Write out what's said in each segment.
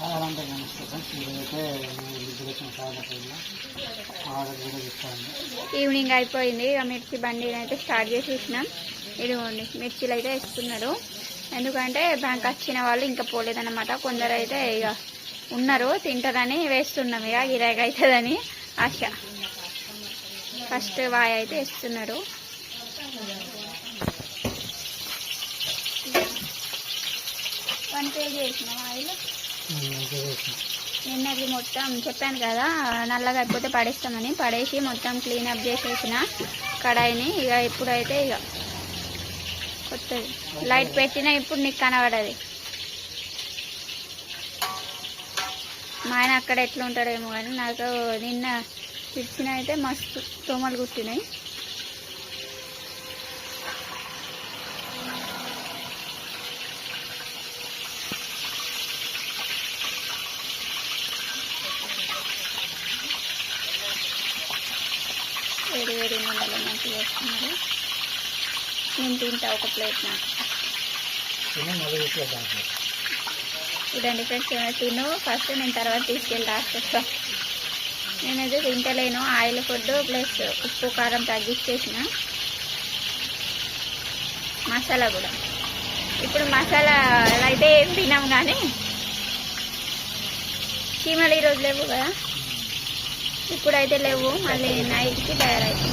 అలాంటి ఇదైతే ఈవినింగ్ అయిపోయింది. ఇక మిర్చి బండిని అయితే స్టార్ట్ చేసేసినాం. ఇదిగోండి మిర్చిలు అయితే వేస్తున్నారు. ఎందుకంటే బ్యాంక్ వచ్చిన వాళ్ళు ఇంకా పోలేదన్నమాట. కొందరు అయితే ఇక ఉన్నారు తింటారని వేస్తున్నాం. ఇక గిరాకీ అవుతుందని ఆశ. ఫస్ట్ వాయి అయితే వేస్తున్నారు. 1 kg వేసినాం ఆయిల్. నిన్నది మొత్తం చెప్పాను కదా నల్లగా అయిపోతే పడేస్తామని, పడేసి మొత్తం క్లీనప్ చేసేసిన కడాయిని. ఇక ఇప్పుడైతే ఇక కొత్తది లైట్ పెట్టినా ఇప్పుడు నీకు కనబడది. మా ఆయన అక్కడ ఎట్లా ఉంటాడేమో కానీ నాకు నిన్న పిచ్చిన అయితే మస్తు తోమలు కుట్టినాయి. వేడి వేడి నూనెలో మంచిగా వేస్తున్నారు. నేను తింటా ఒక ప్లేట్ నాకు. చూడండి ఫ్రెండ్స్, తిను ఫస్ట్, నేను తర్వాత తీసుకెళ్ళి రాసుకొస్తా. నేనైతే తింటలేను ఆయిల్ ఫుడ్ ప్లస్ ఉప్పు కారం తగ్గించేసిన. మసాలా కూడా ఇప్పుడు మసాలా అయితే ఏం తినాము కానీ చీమలు ఈరోజు లేవు కదా, ఇప్పుడైతే లేవు. మళ్ళీ నైట్కి తయారైంది.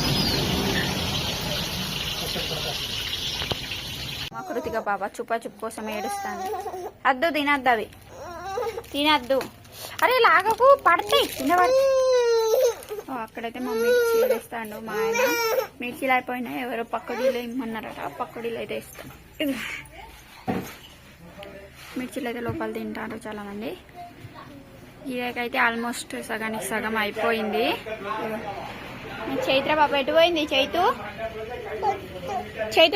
మా కృతిక పాప చుప్పా చుప్పు కోసం ఏడుస్తాను. అద్దు తినద్దు, అవి తినద్దు. అరే లాగకు, పడతాయి కింద పడతాయి. అక్కడైతే మా మిర్చి వేస్తాడు మా ఆయన. మిర్చిలు అయిపోయినాయి, ఎవరో పక్కడీలో ఇమ్మన్నారట, పక్కడీలో అయితే ఇస్తాను. మిర్చిలు అయితే లోపల తింటారు చాలా మంది. ఇదైతే ఆల్మోస్ట్ సగానికి సగం అయిపోయింది. చైత్ర పాప ఎటు పోయింది? చైతు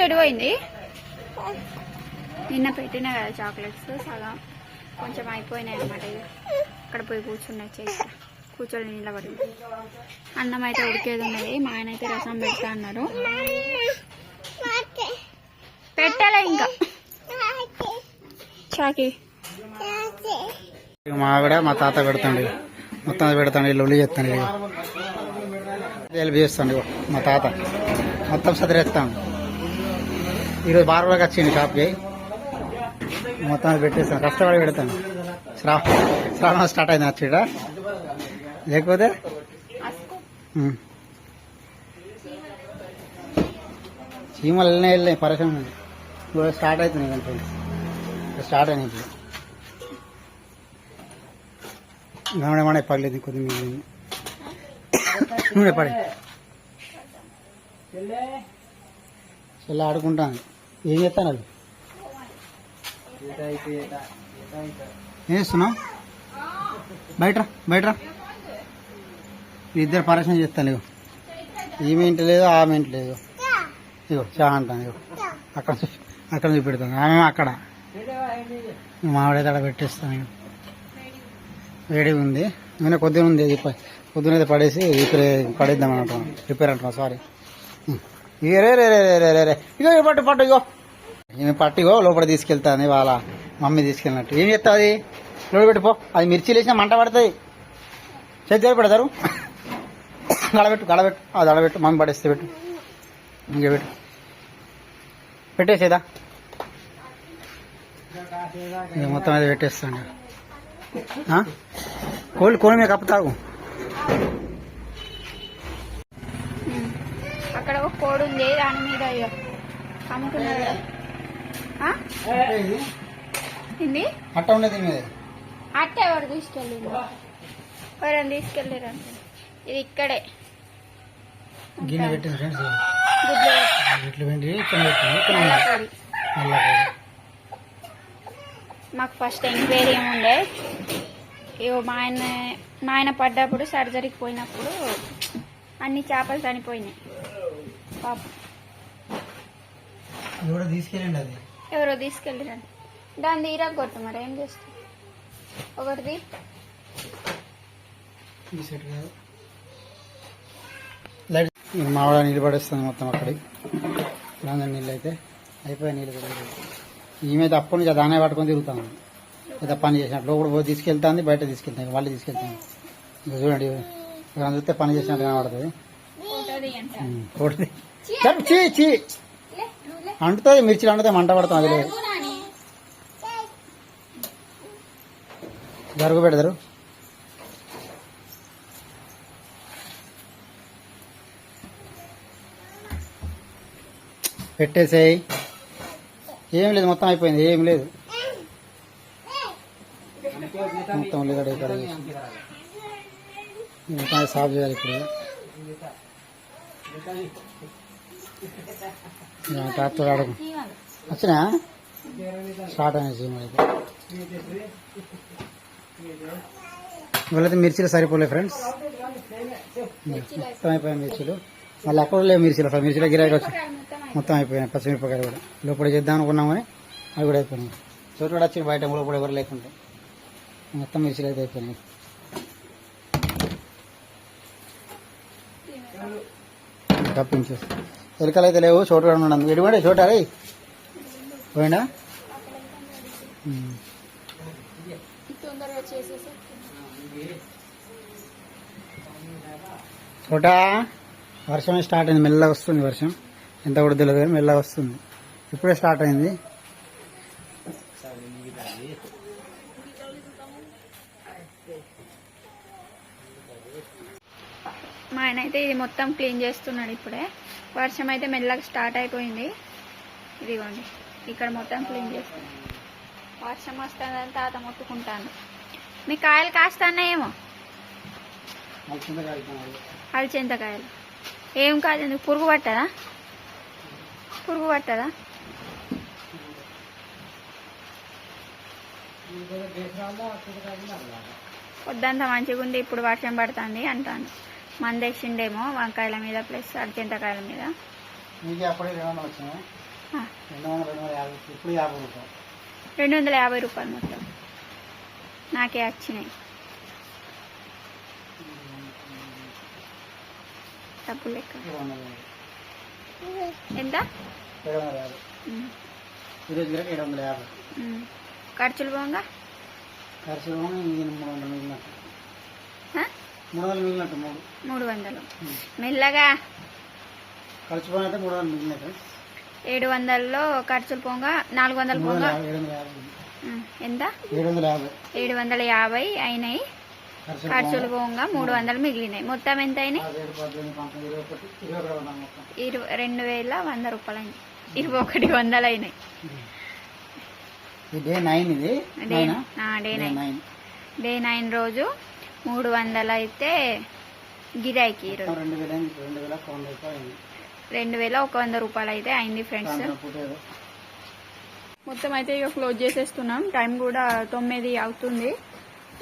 ఎటు పోయింది? నిన్న పెట్టినా కదా చాక్లెట్స్, సగం కొంచెం అయిపోయినాయి అన్నమాట. ఇక అక్కడ పోయి కూర్చున్నాయి చైత్ర, కూర్చొని నిలబడింది. అన్నం అయితే ఉడికేది ఉన్నది. మా ఆయన అయితే రసం పెడతా అన్నారు. పెట్టాలా ఇంకా చాకి మా ఆవిడ మా తాత పెడతాండి, మొత్తం పెడతాండి, లొల్లి చేస్తాండి, హెల్ప్ చేస్తాండి. మా తాత మొత్తం సదిరేస్తాను. ఈరోజు బార్బర్కి వచ్చింది షాప్కి, మొత్తం పెట్టేస్తాను. కష్టపడి పెడతాను. శ్రావణం స్టార్ట్ అయింది వచ్చి, లేకపోతే చీమలు వెళ్ళినాయి పరిశ్రమ స్టార్ట్ అవుతుంది. స్టార్ట్ అయినాయి ఇప్పుడు. గమనమనే పడలేదు, కొద్దిగా నూనె పడి చెల్లి ఆడుకుంటాను. ఏం చేస్తాను? అది ఏం చేస్తున్నావు? బయట ఇద్దరు పరేషాన్ చేస్తాను. ఇగో ఈమె ఇంటి లేదు, ఆమె ఇంటి లేదు. ఇగో చా అంటాను. ఇగో అక్కడ చూపెడతాను. ఆమె అక్కడ మామిడి తడ పెట్టేస్తాను. ఇక వేడిగా ఉంది, నేను కొద్దిగా ఉంది. పొద్దునైతే పడేసి పడేద్దాం అంటున్నాను, రిపేర్ అంటున్నాను. సారీ. ఇగో పట్టు ఇగో ఈమె పట్టిగో లోపల తీసుకెళ్తాను. వాళ్ళ మమ్మీ తీసుకెళ్ళినట్టు. ఏం చెప్తా అది లోపల పెట్టిపో. అది మిర్చిలు వేసినా మంట పడుతుంది. చేతి పెడతారు. గడబెట్టు, అది అడబెట్టు. మమ్మీ పడేస్తే పెట్టు, ఇంక పెట్టేసేదా. మొత్తం అయితే పెట్టేస్తాను. కోడి మీద కప్పుతావు. అక్కడ ఒక కోడి ఉంది, దాని మీద అమ్ముకున్నాడు. అట్ట ఉండేది మీద అట్ట ఎవరు తీసుకెళ్ళింది? ఎవరైనా తీసుకెళ్ళారంట. ఇది ఇక్కడే గిన్నె పెట్టింది ఫ్రెండ్స్. మాకు ఫస్ట్ ఎంక్వైరీ ఏముండే, ఇవో మా ఆయన పడ్డప్పుడు సర్జరీకి పోయినప్పుడు అన్ని చేపలు చనిపోయినాయి పాప. ఎవరో తీసుకెళ్ళిరండి. దాన్ని తీరాక కొట్టు, మరి ఏం చేస్తాం. ఒకటిది మావిడ నీళ్ళు పడేస్తుంది మొత్తం అక్కడికి. నీళ్ళు అయితే అయిపోయాయి. నీళ్ళు కూడా ఈమె అప్పటి నుంచి దానే పట్టుకొని తిరుగుతాను. ఏదో పని చేసినట్టు లోపల పోయి తీసుకెళ్తాంది, బయట తీసుకెళ్తాను, వాళ్ళు తీసుకెళ్తాను. ఇంకా చూడండి, ఇక్కడ చూస్తే పని చేసినట్టు కనబడుతుంది. కొడుతుంది చీ చీ అంటుతుంది, మిర్చిలు అంటుతాయి, మంట పడుతుంది. అది లేదు, జరుగు పెడతారు. పెట్టేసేయి. ఏం లేదు, మొత్తం అయిపోయింది, ఏం లేదు. మొత్తం ఉల్లిగడ్డ ఇక్కడ మొత్తం సాఫ్ చేయాలి. ఇప్పుడు ట్రాక్టర్ ఆడకు వచ్చినా స్టార్ట్ అయినా సీమ్ అయితే. ఇవాళైతే మిర్చిలు సరిపోలే ఫ్రెండ్స్, మొత్తం అయిపోయాయి మిర్చిలు. మళ్ళీ అక్కడ లేవు మిర్చిలు, అసలు మిర్చిలో గిరాకీ వచ్చి మొత్తం అయిపోయాయి. పచ్చిమిరపకాయలు కూడా లోపల చేద్దాం అనుకున్నాం కానీ అవి కూడా అయిపోయినాయి. చోటు కూడా వచ్చి బయట లోపల ఎవరు లేకుంటే మొత్తం మిర్చిలు అయితే అయిపోయినాయి. కప్పించు ఎలుకలు అయితే లేవు, చోటు కూడా ఉండదు. ఎటువంటి చోట రే పోయినా చోట. వర్షం స్టార్ట్ అయింది, మెల్లగా వస్తుంది వర్షం. ఎంత కూడా తెలియదు కానీ మెల్లగా వస్తుంది. ఇప్పుడే స్టార్ట్ అయింది. మా ఆయన అయితే ఇది మొత్తం క్లీన్ చేస్తున్నాడు ఇప్పుడే. వర్షం అయితే మెల్లగా స్టార్ట్ అయిపోయింది. ఇదిగోండి ఇక్కడ మొత్తం క్లీన్ చేస్తున్నాడు. వర్షం వస్తుందని తాత మొత్తుకుంటాను. మీ కాయలు కాస్తానేమో అలచింతకాయలు. ఏం కాదు, ఎందుకు పురుగు పట్టదా? పురుగు పట్టదా? పొద్దంతా మంచిగా ఉంది, ఇప్పుడు వర్షం పడుతుంది అంటాను. మందేసిండేమో వంకాయల మీద ప్లస్ అలచింతకాయల మీద. 250 రూపాయలు మొత్తం నాకే వచ్చినాయి. డబ్బులు లెక్క ఎంత? ఖర్చులు పోగా 300 మెల్లగా. 700లో ఖర్చులు పోగా 400 పోగా ఎంత? 750 అయినాయి. ఖర్చులు పోగా 300 మిగిలినాయి. మొత్తం ఎంత అయినాయి? 2100 రూపాయలు అయినాయి. 2100 అయినాయి. డే 9 రోజు 300 అయితే గిరాయికి 2100 రూపాయలు అయితే అయింది ఫ్రెండ్స్. మొత్తం అయితే ఇక క్లోజ్ చేసేస్తున్నాం. టైం కూడా 9 అవుతుంది.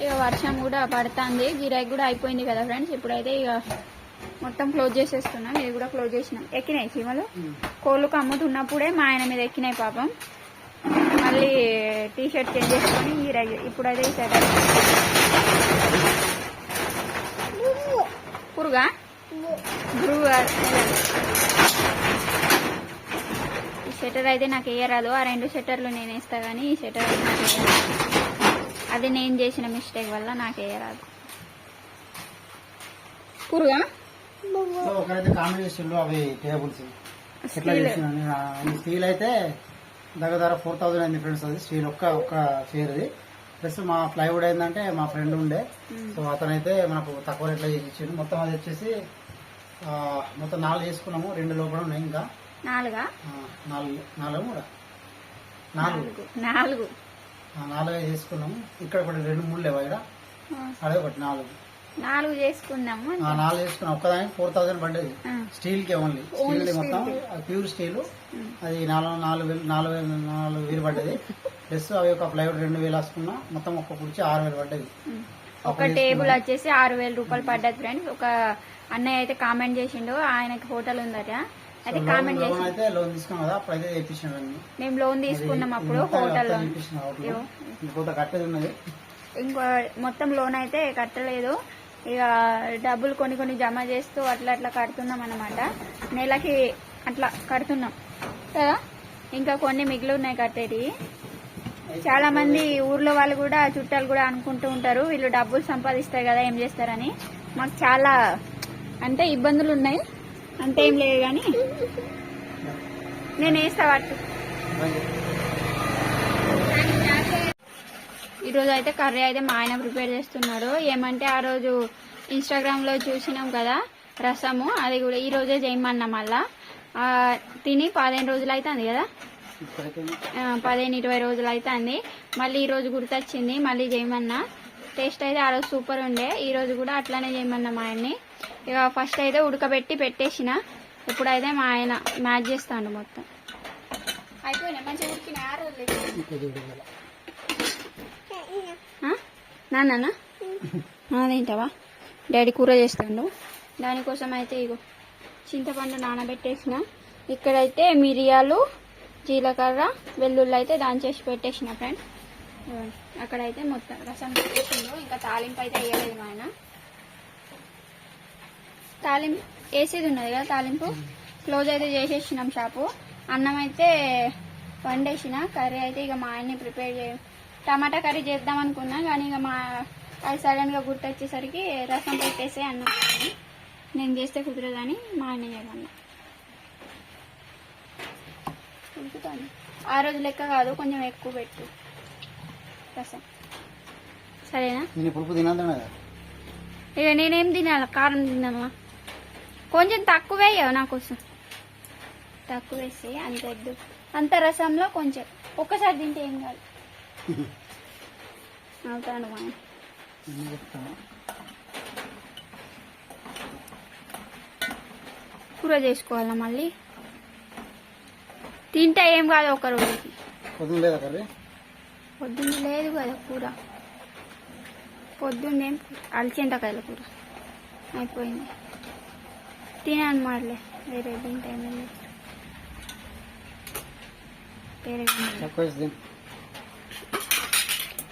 ఇక వర్షం కూడా పడుతుంది, గిరాయి కూడా అయిపోయింది కదా ఫ్రెండ్స్. ఇప్పుడైతే ఇక మొత్తం క్లోజ్ చేసేస్తున్నాం. ఇది కూడా క్లోజ్ చేసినాం. ఎక్కినాయి చీమలు. కోళ్ళకు అమ్ముతున్నప్పుడే మా ఆయన మీద ఎక్కినాయి పాపం. మళ్ళీ టీ షర్ట్ చేంజ్ చేసుకొని గిరాయి ఇప్పుడైతే ఈ షర్ట్ పురుగా ఈ షట్టర్ అయితే నాకు వేయరాదు. ఆ 2 షట్టర్లు నేను వేస్తా కానీ ఈ షట్టర్ అయితే నాకు వేయరాదు. అది నేను చేసిన మిస్టేక్ వల్ల నాకు వేయరాదు. పురుగా ఒకరైతే కామెంట్ చేసిండు అవి టేబుల్స్ ఎట్లా చేసిన. స్టీల్ అయితే దగ్గర 4000 అయింది ఫ్రెండ్స్. అది స్టీల్ ఒక్క చైర్ది. ప్లస్ మా ప్లైవుడ్ ఏంటంటే మా ఫ్రెండ్ ఉండే, సో అతనైతే మనకు తక్కువ రేట్లో చేసి ఇచ్చిండు. మొత్తం అది వచ్చేసి మొత్తం 4 చేసుకున్నాము. 2 లోపల ఉన్నాయి, ఇంకా 4 చేసుకున్నాము. ఇక్కడ ఒకటి 2 3 లేవా? ఇక్కడ అదే ఒకటి 4 చేసుకున్నాము. 4 చేసుకున్నాం. ఒక్కదానికి 4000 పడ్డది. స్టీల్ కి ఓన్లీ స్టీల్ మొత్తం ప్యూర్ స్టీల్. అది 4,000 పడ్డది. ప్లస్ అవి ఒక ప్లైవుడ్ 2000 వేసుకున్నా. మొత్తం ఒక్క కుర్చీ 6000 పడ్డది. ఒక టేబుల్ వచ్చేసి 6000 రూపాయలు పడ్డది ఫ్రెండ్స్. ఒక అన్నయ్య అయితే కామెంట్ చేసిండు, ఆయనకి హోటల్ ఉందట. అయితే కామెంట్ చేసి లోన్ తీసుకున్నాం కదా, అప్పుడైతే తెప్పించాను. మేము లోన్ తీసుకున్నాం అప్పుడు హోటల్లో. కట్టేది ఉన్నది, ఇంకో మొత్తం లోన్ అయితే కట్టలేదు. ఇక డబ్బులు కొన్ని జమ చేస్తూ అట్లా కడుతున్నాం అన్నమాట. నెలకి అట్లా కడుతున్నాం కదా. ఇంకా కొన్ని మిగిలి ఉన్నాయి కట్టేటి. చాలా మంది ఊర్లో వాళ్ళు కూడా చుట్టాలు కూడా అనుకుంటూ ఉంటారు వీళ్ళు డబ్బులు సంపాదిస్తారు కదా ఏం చేస్తారని. మాకు చాలా అంటే ఇబ్బందులు ఉన్నాయి, అంటే ఏం లేదు కానీ నేను వేస్తా వాటి. ఈరోజు అయితే కర్రీ అయితే మా ఆయన ప్రిపేర్ చేస్తున్నారు. ఏమంటే ఆ రోజు ఇన్స్టాగ్రామ్ లో చూసినాం కదా రసము, అది కూడా ఈ రోజే చేయమన్నా. మళ్ళా తిని 15 రోజులు అవుతుంది కదా, 15-20 రోజులు అవుతుంది. మళ్ళీ ఈ రోజు గుర్తొచ్చింది, మళ్ళీ చేయమన్నా. టేస్ట్ అయితే ఆ రోజు సూపర్ ఉండే, ఈ రోజు కూడా అట్లానే చేయమన్నా మా ఆయన్ని. ఇక ఫస్ట్ అయితే ఉడకబెట్టి పెట్టేసిన, ఇప్పుడైతే మా ఆయన మ్యాచ్ చేస్తాడు మొత్తం. అయిపోయినా మంచిగా ఉడికిన ఆ రోజు నాన్న తింటావా? డాడీ కూర చేస్తాడు, దానికోసం అయితే ఇగో చింతపండు నానబెట్టేసిన. ఇక్కడైతే మిరియాలు, జీలకర్ర, వెల్లుల్లి అయితే దాని చేసి పెట్టేసిన ఫ్రెండ్. అక్కడైతే మొత్తం రసం పెట్టేసిండు, ఇంకా తాలింపు అయితే వేయలేదు మా ఆయన. తాలింపు వేసేది ఉన్నది కదా, తాలింపు క్లోజ్ అయితే చేసేసినాం షాపు. అన్నం అయితే వండేసిన, కర్రీ అయితే ఇక మా ఆయన్ని ప్రిపేర్ టమాటా కర్రీ చేద్దాం అనుకున్నా, కానీ ఇక అది సడన్ గా గుర్తొచ్చేసరికి రసం పెట్టేసే అన్నం నేను చేస్తే కుదరదని మా ఆయన చేయమన్నా. ఉడుకుతాను ఆ రోజు లెక్క కాదు, కొంచెం ఎక్కువ పెట్టు రసం, సరేనా? ఇక నేనేం తినాల, కారం తినాలా? కొంచెం తక్కువ వేయవు నా కోసం, తక్కువ వేసి అంత వద్దు. అంత రసంలో కొంచెం ఒక్కసారి తింటే ఏం కాదు. అవుతాను మా కూర చేసుకోవాలా మళ్ళీ? తింటే ఏం కాదు ఒక రోజుకి. పొద్దున్న లేదు కదా కూర, పొద్దున్నేం అలచింతకాయల కూర అయిపోయింది. తినాను మాడలే, వేరే తింటే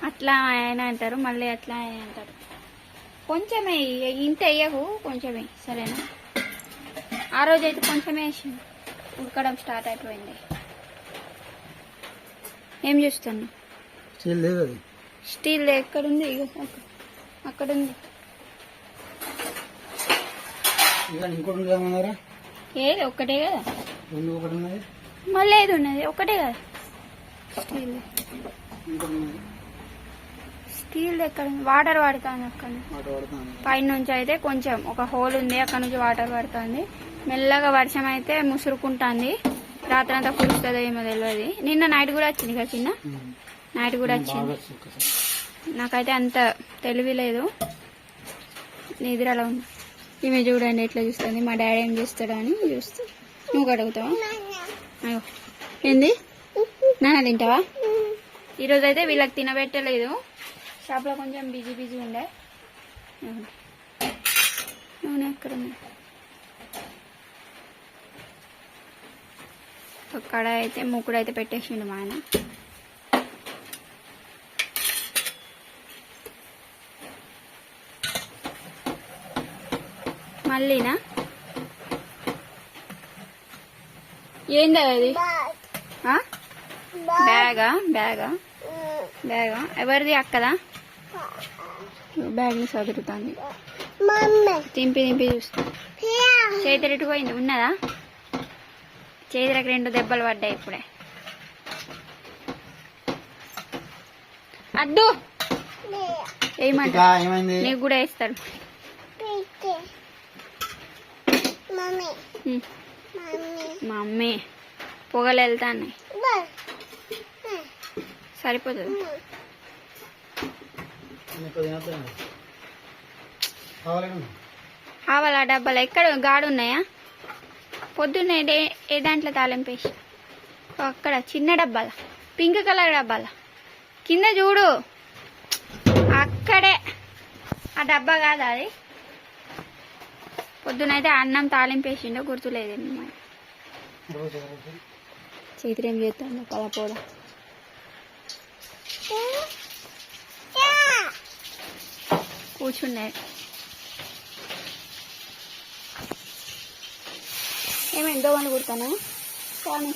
అట్లా ఆయన అంటారు, మళ్ళీ అట్లా ఆయన అంటారు. కొంచెమే ఇంత వేయకు, కొంచెమే సరేనా? ఆ రోజు అయితే కొంచెమే వేసి ఉడకడం స్టార్ట్ అయిపోయింది. ఏం చూస్తున్నా? స్టీల్ ఎక్కడుంది? అక్కడుంది. ఏది ఒక్కటే కదా, మళ్ళీ ఏది ఉన్నది? ఒక్కటే కదా స్టీల్. స్టీల్ ఎక్కడ? వాటర్ పడుతుంది అక్కడ పైన నుంచి. అయితే కొంచెం ఒక హోల్ ఉంది, అక్కడ నుంచి వాటర్ పడుతుంది. మెల్లగా వర్షం అయితే ముసురుకుంటుంది, రాత్రి అంతా కురుస్తుందో ఏమో తెలియదు. నిన్న నైట్ కూడా వచ్చింది కదా, చిన్న నైట్ కూడా వచ్చింది. నాకైతే అంత తెలివి లేదు, నిద్రలో ఉంది. ఈమె చూడండి ఎట్లా చూస్తుంది, మా డాడీ ఏం చేస్తాడు అని చూస్తూ. నువ్వు అడుగుతావా? అయ్యో ఏంది నాన్న తింటావా? ఈరోజు అయితే వీళ్ళకి తినబెట్టలేదు, షాప్లో కొంచెం బిజీ ఉండే. నూనె ఎక్కడ ఉంది? అక్కడ అయితే మూకుడైతే పెట్టేసిండు మా ఆయన. మళ్ళీనా? ఏంది అది? బ్యాగా? ఎవరిది? అక్కదా? బ్యాగ్ ని చదువుతుంది, తింపి చూస్తా. చేతిరెట్టు పోయింది, ఉన్నదా? చేతికి 2 దెబ్బలు పడ్డాయి ఇప్పుడే. అద్దు ఏమంది? నీకు కూడా వేస్తాడు. మమ్మీ పొగలు వెళ్తాయి, సరిపోతుంది. కావాలా డబ్బాలు? ఎక్కడ గాడు ఉన్నాయా? పొద్దున్నే ఏ దాంట్లో తాలింపేసి అక్కడ చిన్న డబ్బాల, పింక్ కలర్ డబ్బాల కింద చూడు, అక్కడే. ఆ డబ్బా కాదా అది? పొద్దునైతే అన్నం తాలింపేసిండో గుర్తులేదు. చేతులు ఏం చేస్తాను పదపోద. కూర్చున్నాయి. ఏమైందో అని కుడతాను, కానీ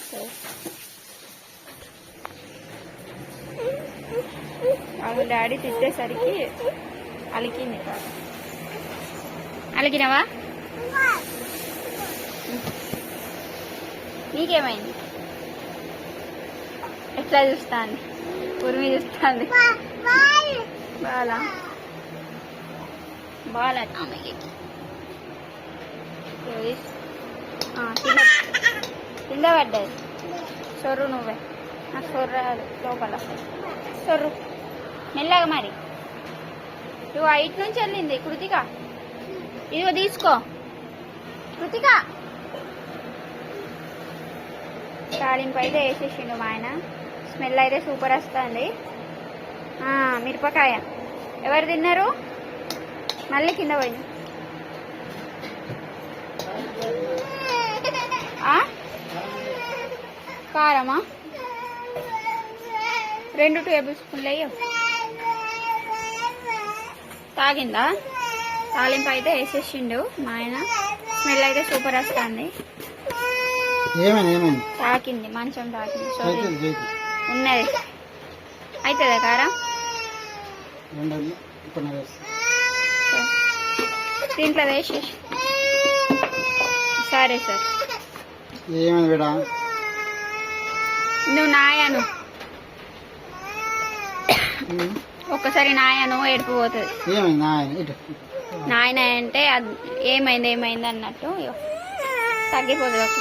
వాళ్ళ డాడీ తిట్టేసరికి అలికింది. అలికినవా? నీకేమైంది? ఎట్లా చూస్తాంది? ఉరిమి చూస్తాంది. బాలా బాలా అమ్మకి కింద పడ్డది. సొర్రు నువ్వే. నాకు సొర్రు రాదు లోపల. సొర్రు మెల్లగా మరి. నువ్వు ఇటు నుంచి వెళ్ళింది కృతిక. ఇదిగో తీసుకో కృతిక. తాలింపు అయితే వేసేసిండు మా ఆయన. స్మెల్ అయితే సూపర్ వస్తుంది. మిరపకాయ ఎవరు తిన్నారు? మళ్ళీ కింద పోయింది. కారమా? 2 టేబుల్ స్పూన్లు అయ్యో. తాగిందా? తాలింపు అయితే వేసేసిండు మా ఆయన. స్మెల్ అయితే సూపర్ వస్తుంది. తాకింది మంచం తాకింది. ఉన్నది అవుతుందా కారం? దీంట్లో వేసేసి. సరే సార్. నువ్వు నాయాను ఒక్కసారి నాయను ఏడుపు పోతుంది. నాయన అంటే ఏమైంది ఏమైంది అన్నట్టు తగ్గిపోతుంది.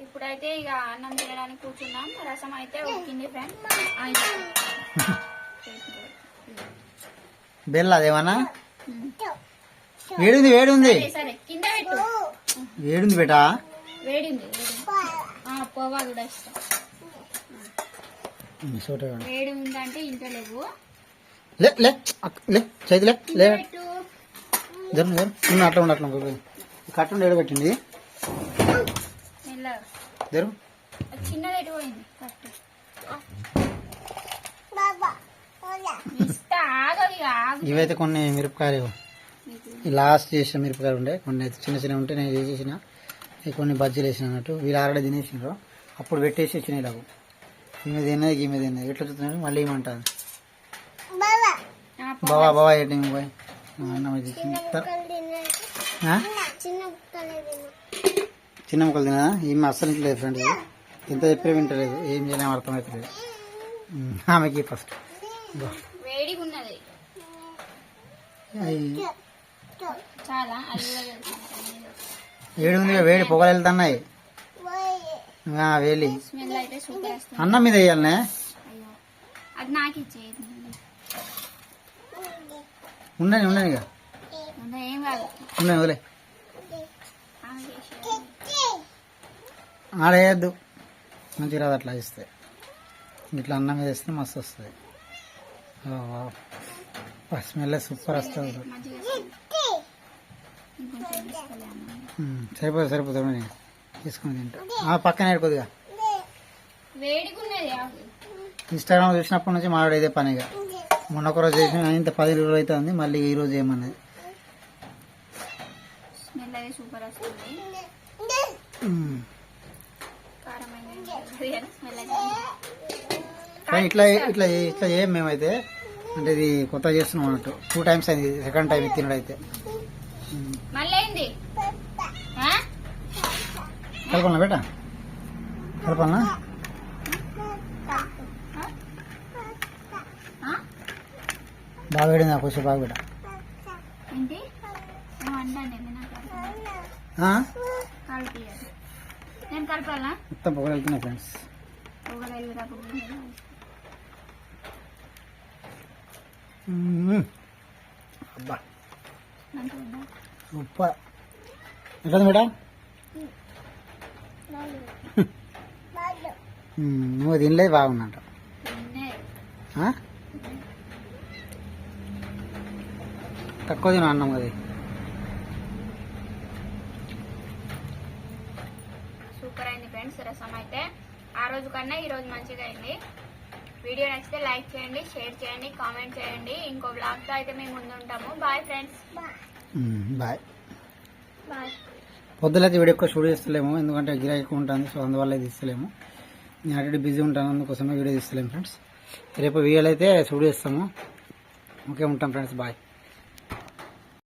ఇప్పుడైతే ఇక అన్నం తినడానికి కూర్చున్నాం. రసం అయితే ఉడికింది ఫ్రెండ్. బెల్లదేమన్నా వేడుంది వేడుంది సరే కింద పెట్టు. వేడుంది బేటా. వేడింది పోవా కూడా ఇష్టం. వేడి ఉందంటే ఇంట్లో లేవు. లే లే లే చేతి లే లే జరు జరు అట్లా ఉండి అట్లా కట్టుండి ఏడబెట్టింది. జరు చిన్నది ఎటు పోయింది కట్టు. ఇవైతే కొన్ని మిరపకాయలు లాస్ట్ చేసిన మిరపకాయలు ఉండే. కొన్ని అయితే చిన్న చిన్న ఉంటే నేను చేసేసిన. కొన్ని బజ్జీలు వేసిన అన్నట్టు. వీళ్ళు ఆల్రెడీ తినేసినారు. అప్పుడు పెట్టేసి వచ్చినాయి నాకు. ఈమె తిన్నది ఈమె తిన్నది. ఎట్లా చూస్తున్నాడు మళ్ళీ ఏమంటారు బావా బావా ఏంటి బాయ్ అన్నం చిన్న ముక్కలు తినా. ఈమె అస్సలు ఇంటలేదు ఫ్రెండ్స్. ఎంత చెప్పే వింటలేదు. ఏం చేయలేము అర్థమవుతలేదు ఆమెకి. ఫస్ట్ వేడి వేడి పొగలు వెళ్తున్నాయి. వేలి అన్నం మీద వేయాలనే. ఉండని ఉండని ఇక ఉండని వదిలే. ఆడేయద్దు మంచిగా రాదు. అట్లా ఇస్తే ఇట్లా అన్నం మీద వేస్తే మస్తు వస్తుంది. స్మెల్ సూపర్ వస్తుంది. సరిపోతుంది సరిపోతుంది. తీసుకుని తింటా. పక్కన ఏడుకోదుగా. ఇన్స్టాగ్రామ్ చూసినప్పటి నుంచి మావాడు ఇదే పనిగా. మొన్న ఒక రోజు చేసిన ఇంత 10 రోజులు అవుతుంది. మళ్ళీ ఈ రోజు ఏమన్నది. కానీ ఇట్లా ఇట్లా ఇట్లా ఏం మేమైతే అంటే ఇది కొత్త చేస్తున్నాం అన్నట్టు. 2 times అయింది. సెకండ్ టైం తినడం అయితే. కలపాలనా బేటా? కలపాలనా? బాగా వేడింది నాకు కొంచెం బాగా బేటా. మొత్తం పొగలు వెళ్తున్నాయి ఫ్రెండ్స్. అబ్బా సూపర్. ఎట్లా మేడం? నువ్వు తినలేదు బాగున్నట. తక్కువ తిన అన్నం అది. సూపర్ అయింది ఫ్రెండ్స్. రసం అయితే ఆ రోజు కన్నా ఈ రోజు మంచిగా అయింది. వీడియో నచ్చితే లైక్ చేయండి, షేర్ చేయండి, కామెంట్ చేయండి. ఇంకో బ్లాగ్తో అయితే మేము ముందు ఉంటాము. Bye friends. బాయ్. బాయ్. పొద్దులైతే వీడియో ఎక్కువ షూట్ చేస్తలేము, ఎందుకంటే గిరాకీ ఎక్కువ ఉంటుంది. సో అందువల్ల తీస్తలేము. నేను అటు బిజీ ఉంటాను, అందుకోసమే వీడియో తీస్తలేము ఫ్రెండ్స్. రేపు వీడియోలు అయితే షూట్ చేస్తాము. ఓకే, ఉంటాం ఫ్రెండ్స్. బాయ్.